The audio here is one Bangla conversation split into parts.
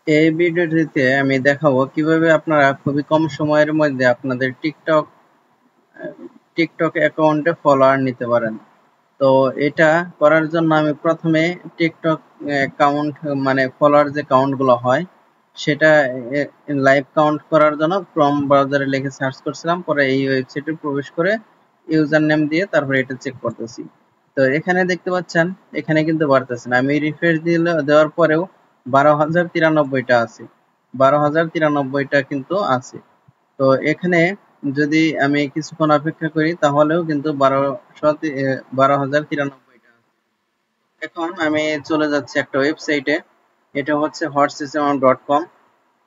এই ভিডিওটিতে আমি দেখাবো কিভাবে আপনারা খুবই কম সময়ের মধ্যে আপনাদের টিকটক অ্যাকাউন্টে ফলোয়ার নিতে পারেন। তো এটা করার জন্য আমি প্রথমে টিকটক অ্যাকাউন্ট মানে ফলোয়ার যে কাউন্টগুলো হয় সেটা লাইভ কাউন্ট করার জন্য ক্রোম ব্রাউজারে লিখে সার্চ করছিলাম, পরে এই ওয়েবসাইটে প্রবেশ করে ইউজার নেম দিয়ে তারপরে এটা চেক করতেছি। তো এখানে দেখতে পাচ্ছেন এখানে কিন্তু বাড়তেছে না, আমি রিফ্রেশ দেওয়ার পরেও 12,093টা আছে, 12,093টা কিন্তু আছে। তো এখানে যদি আমি কিছুক্ষণ অপেক্ষা করি তাহলেও কিন্তু 12,093টা আছে। এখন আমি চলে যাচ্ছি একটা ওয়েবসাইটে, এটা হচ্ছে horsesamount.com।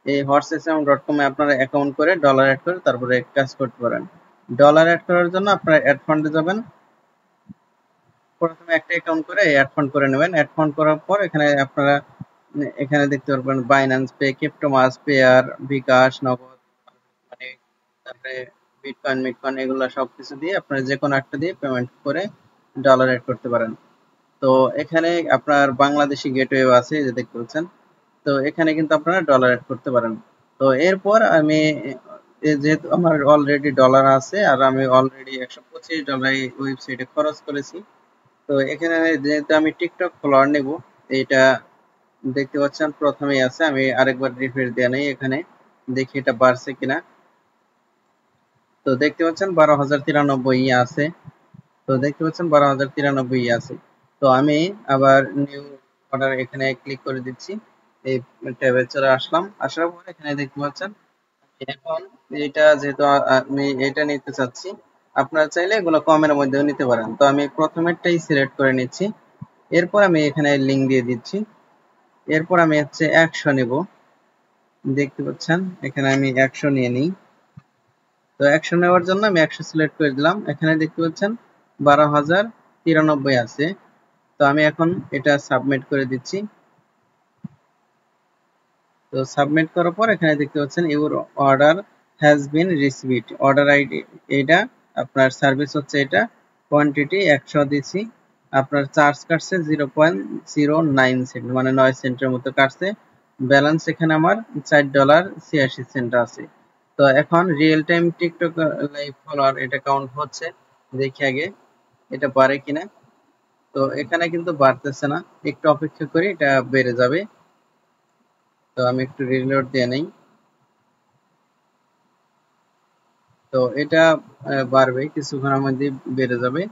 এই horsesamount.com এ আপনারা অ্যাকাউন্ট করে ডলার অ্যাড করে তারপরে কাজ করতে পারেন। ডলার অ্যাড করার জন্য আপনারা অ্যাড ফান্ডে যাবেন, প্রথমে একটা অ্যাকাউন্ট করে অ্যাড ফান্ড করে নেবেন। অ্যাড ফান্ড করার পর এখানে আপনারা এখানে দেখতে পারবেন বাইন্যান্স পে, ক্রিপ্টোমাস, পেয়ার, বিকাশ, নগদ, মানে তারপরে বিটকয়েন মিটকয়েন এগুলো সবকিছু দিয়ে আপনারা যে কোনো একটা দিয়ে পেমেন্ট করে ডলার অ্যাড করতে পারেন। তো এখানে আপনার বাংলাদেশি গেটওয়ে আছে, এই যে দেখতে পাচ্ছেন। তো এখানে কিন্তু আপনারা ডলার অ্যাড করতে পারেন। তো এরপর আমি যেহেতু আমার অলরেডি ডলার আছে আর আমি অলরেডি $125 এই ওয়েবসাইটে খরচ করেছি, তো এখানে যেহেতু আমি টিকটক ফলোয়ার নেব, এইটা দেখতে পাচ্ছেন প্রথমেই আছে। আমি আরেকবার রিফ্রেশ দেওয়া নেই, এখানে দেখি এটা বাড়ছে কিনা। তো দেখতে পাচ্ছেন 12,093 আছে। তো দেখতে পাচ্ছেন 12,093 আছে। তো আমি আবার নিউ অর্ডার এখানে ক্লিক করে দিচ্ছি, এই ট্যাবে চলে আসলাম। আসার পর এখানে দেখতে পাচ্ছেন এখন এটা যেহেতু আমি এটা নিতে চাচ্ছি, আপনারা চাইলে এগুলো কমের মধ্যেও নিতে পারেন। তো আমি প্রথমেরটাই সিলেক্ট করে নিচ্ছি, এরপর আমি এখানে লিঙ্ক দিয়ে দিচ্ছি। এরপর আমি হচ্ছে 100 নিব, দেখতে পাচ্ছেন এখানে আমি 100 নিয়ে নিই। তো 100 নেওয়ার জন্য আমি 100 সিলেক্ট করে দিলাম। এখানে দেখতে পাচ্ছেন 12,093 আছে। তো আমি এখন এটা সাবমিট করে দিচ্ছি। তো সাবমিট করার পর এখানে দেখতে পাচ্ছেন your order has been received, order ID এইটা, আপনার সার্ভিস হচ্ছে এটা, কোয়ান্টিটি 100 দিছি, আপনার চার্জ কাটছে 0.09 সেন্ট, মানে 9 সেন্টের মতো কাটছে। ব্যালেন্স এখানে আমার $4.86 আছে। তো এখন real time TikTok live follower এটা কাউন্ট হচ্ছে, দেখি আগে এটা বাড়ে কিনা। তো এখানে কিন্তু বাড়তেছে না, একটু অপেক্ষা করি, এটা বেড়ে যাবে। তো আমি একটু রিলোড দিয়ে নেই। তো এটা বাড়বে, কিছুক্ষণের মধ্যে বেড়ে যাবে।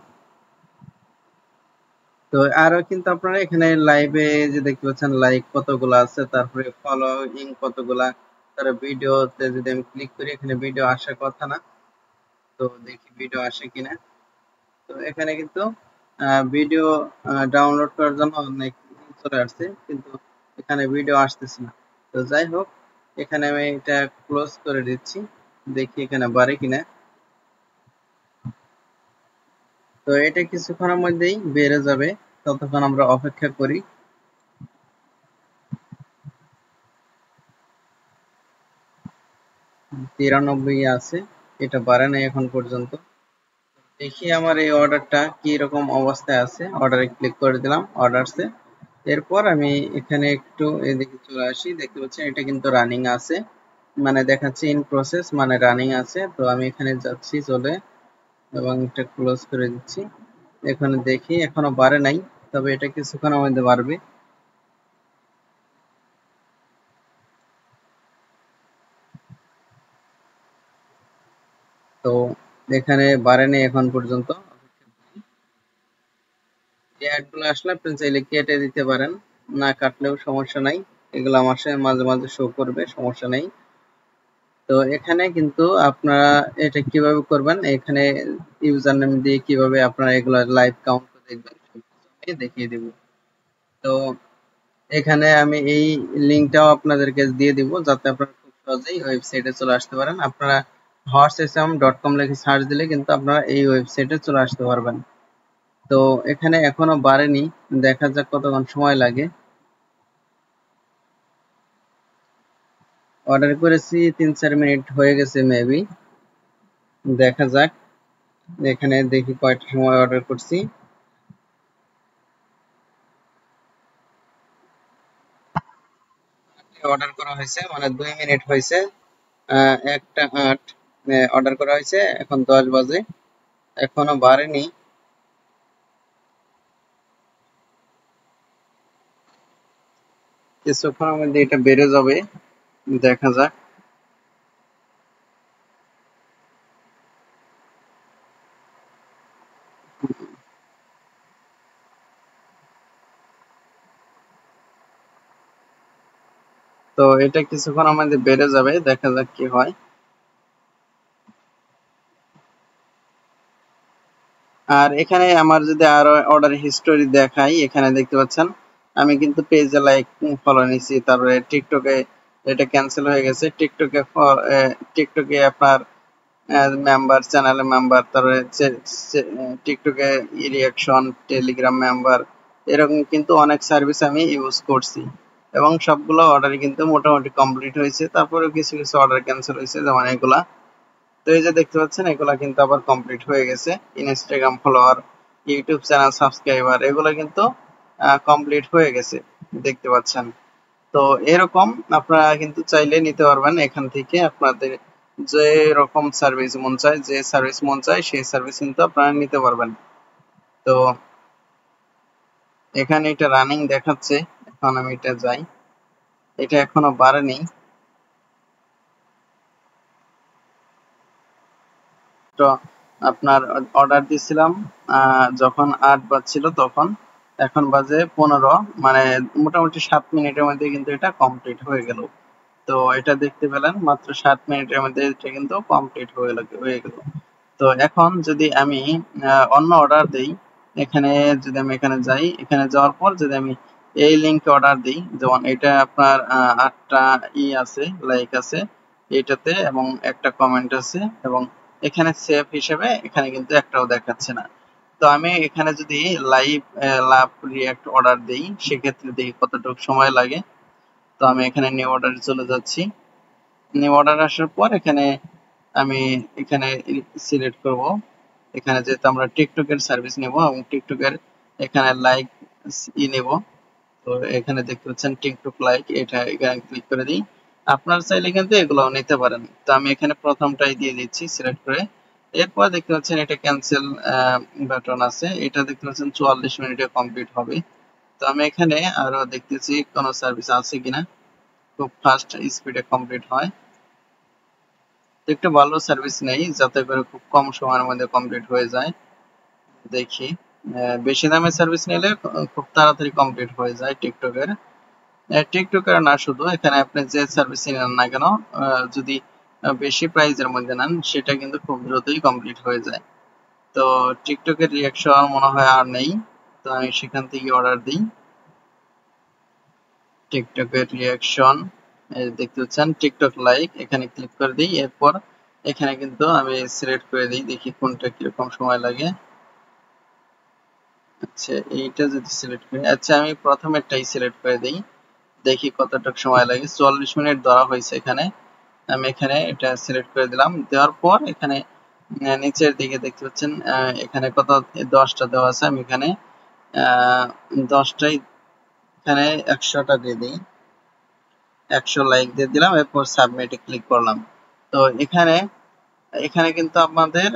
তো আরো কিন্তু আপনারা এখানে লাইভে যে দেখতে পাচ্ছেন লাইক কতগুলো আছে, তারপরে ফলোইং কতগুলা, তার ভিডিওতে যদি আমি ক্লিক করি এখানে ভিডিও আসার কথা না। তো দেখি ভিডিও আসে কিনা। তো এখানে কিন্তু ভিডিও ডাউনলোড করার জন্য অনেক চলে আসছে, কিন্তু এখানে ভিডিও আসতেছে না। তো যাই হোক, এখানে আমি এটা ক্লোজ করে দিচ্ছি, দেখি এখানে বাড়ে কিনা। তো এটা কিছুক্ষণের মধ্যেই বেড়ে যাবে, ততক্ষণ আমরা অপেক্ষা করি। 93 আছে, এটা বাড়ে নাই এখন পর্যন্ত। দেখি আমার এই অর্ডারটা কি রকম অবস্থায় আছে। অর্ডারে ক্লিক করে দিলাম, অর্ডারসে। এরপর আমি এখানে একটু এদিকে চলে আসি, দেখতে পাচ্ছি এটা কিন্তু রানিং আছে, মানে দেখাচ্ছে ইন প্রসেস, মানে রানিং আছে। তো আমি এখানে যাচ্ছি চলে, এবং এটা ক্লোজ করে দিচ্ছি। এখানে দেখি এখনো বাড়ে নাই, তবে এটা কিছুক্ষণের মধ্যে বাড়বে। তো এখানে বাড়েনি এখন পর্যন্ত। এই অ্যাডগুলো আসলে আপনি চাইলে কেটে দিতে পারেন, না কাটলেও সমস্যা নাই, এগুলো আমার সাথে মাঝে মাঝে শো করবে, সমস্যা নেই। তো এখানে কিন্তু আপনারা এটা কিভাবে করবেন, এখানে ইউজার নেম দিয়ে কিভাবে আপনারা এগুলো লাইভ কাউন্ট দেখবেন আমি দেখিয়ে দিব। তো এখানে আমি এই লিঙ্কটাও আপনাদেরকে দিয়ে দিব, যাতে আপনারা খুব সহজেই ওয়েবসাইটে চলে আসতে পারেন। আপনারা horseasam.com লিখে সার্চ দিলে কিন্তু আপনারা এই ওয়েবসাইটে চলে আসতে পারবেন। তো এখানে এখনো বাড়েনি, দেখা যাক কতক্ষণ সময় লাগে। অর্ডার করেছি 3-4 মিনিট হয়ে গেছে মেবি, দেখা যাক। এখানে দেখি কয়টা সময় অর্ডার করছি। অর্ডার করা হয়েছে, মানে 2 মিনিট হয়েছে। 1টা 8 অর্ডার করা হয়েছে, এখন 10 বাজে, এখনো বাড়েনি। কিছুক্ষণের মধ্যে এটা বেড়ে যাবে, দেখা যাক। তো এটা কিছুক্ষণের মধ্যে বেড়ে যাবে, দেখা যাক কি হয়। আর এখানে আমার যদি আরো অর্ডার হিস্টোরি দেখাই, এখানে দেখতে পাচ্ছেন আমি কিন্তু পেজে লাইক ফলো নিছি, তারপরে টিকটকে এটা ক্যান্সেল হয়ে গেছে। টিকটকে আপনার মেম্বার, চ্যানেলে মেম্বার, তারপরে টিকটকে রিয়াকশন, টেলিগ্রাম মেম্বার, এরকম কিন্তু অনেক সার্ভিস আমি ইউজ করছি এবং সবগুলো অর্ডার কিন্তু মোটামুটি কমপ্লিট হয়েছে। তারপরেও কিছু কিছু অর্ডার ক্যান্সেল হয়েছে, যেমন এগুলা। তো এই যে দেখতে পাচ্ছেন এগুলা কিন্তু আবার কমপ্লিট হয়ে গেছে। Instagram follower, YouTube channel subscriber, এগুলো কিন্তু কমপ্লিট হয়ে গেছে, দেখতে পাচ্ছেন। তো এরকম আপনারা কিন্তু চাইলে নিতে পারবেন এখান থেকে। আপনাদের যে রকম সার্ভিস মন চায়, যে সার্ভিস মন চায় সেই সার্ভিস কিন্তু আপনারা নিতে পারবেন। তো এখানে এটা রানিং দেখাচ্ছে, এখন আমি এটা যাই, এটা এখনো বাড়েনি। তো আপনার অর্ডার দিয়েছিলাম যখন 8 বাজছিল তখন, এখন বাজে 15, মানে মোটামুটি 7 মিনিটের মধ্যে কিন্তু এটা কমপ্লিট হয়ে গেল। তো এটা দেখতে পেলেন মাত্র 7 মিনিটের মধ্যে এটা কিন্তু কমপ্লিট হয়ে গেল। তো এখন যদি আমি অন্য অর্ডার দেই, এখানে যদি আমি এখানে যাই, এখানে যাওয়ার পর যদি আমি এই লিঙ্কে অর্ডার দিই, যেমন এটা আপনার 8টা আছে, লাইক আছে এটাতে, এবং একটা কমেন্ট আছে, এবং এখানে সেভ হিসেবে এখানে কিন্তু একটাও দেখাচ্ছে না। তো আমি এখানে যদি লাভ রিয়াক্ট অর্ডার দেই, সেক্ষেত্রে দেখি কতটুকু সময় লাগে। তো আমি এখানে নিউ অর্ডারে চলে যাচ্ছি। নিউ অর্ডার আসার পর এখানে আমি এখানে সিলেক্ট করব। এখানে যেহেতু আমরা টিকটকের সার্ভিস নেব এবং টিকটকের এখানে লাইক নেব, তো এখানে দেখতে পাচ্ছেন টিকটক লাইক, এটা এখানে ক্লিক করে দিই। আপনার চাইলে কিন্তু এগুলোও নিতে পারেন। তো আমি এখানে প্রথমটাই দিয়ে দিচ্ছি সিলেক্ট করে। এরপর দেখতে পাচ্ছেন এটা ক্যান্সেল বাটন আছে, এটা দেখতে পাচ্ছেন 44 মিনিটে কমপ্লিট হবে। তো আমি এখানে আরো দেখতেছি কোনো সার্ভিস আছে কিনা, খুব ফাস্ট স্পিডে কমপ্লিট হয়। একটু ভালো সার্ভিস নেই যাতে করে খুব কম সময়ের মধ্যে কমপ্লিট হয়ে যায়। দেখি বেশি দামের সার্ভিস নিলে খুব তাড়াতাড়ি কমপ্লিট হয়ে যায় টিকটকের। টিকটকের না, শুধু এখানে আপনি যে সার্ভিস নেন না কেন, যদি বেশি প্রাইজের মধ্যে নেন সেটা কিন্তু খুব দ্রুতই কমপ্লিট হয়ে যায়। তো টিকটকের রিয়াকশন মনে হয় আর নেই, তো আমি সেখান থেকে অর্ডার দিই। টিকটকের রিয়াকশন দেখতে পাচ্ছেন টিকটক লাইক, এখানে ক্লিক করে দিই। এরপর এখানে কিন্তু আমি সিলেক্ট করে দিই, দেখি কোনটা কিরকম সময় লাগে। আচ্ছা এইটা যদি সিলেক্ট করি, আচ্ছা আমি প্রথমেরটাই সিলেক্ট করে দিই, দেখি কতটুকু সময় লাগে। 44 মিনিট ধরা হয়েছে এখানে। আমি এখানে এটা সিলেক্ট করে দিলাম, দেওয়ার পর এখানে নিচের দিকে দেখতে পাচ্ছেন এখানে কত 10টা দেওয়া আছে। আমি এখানে 10টাই, এখানে 100টা দিয়ে দিই, 100 লাইক দিয়ে দিলাম, এরপর সাবমিটে ক্লিক করলাম। তো এখানে এখানে কিন্তু আপনাদের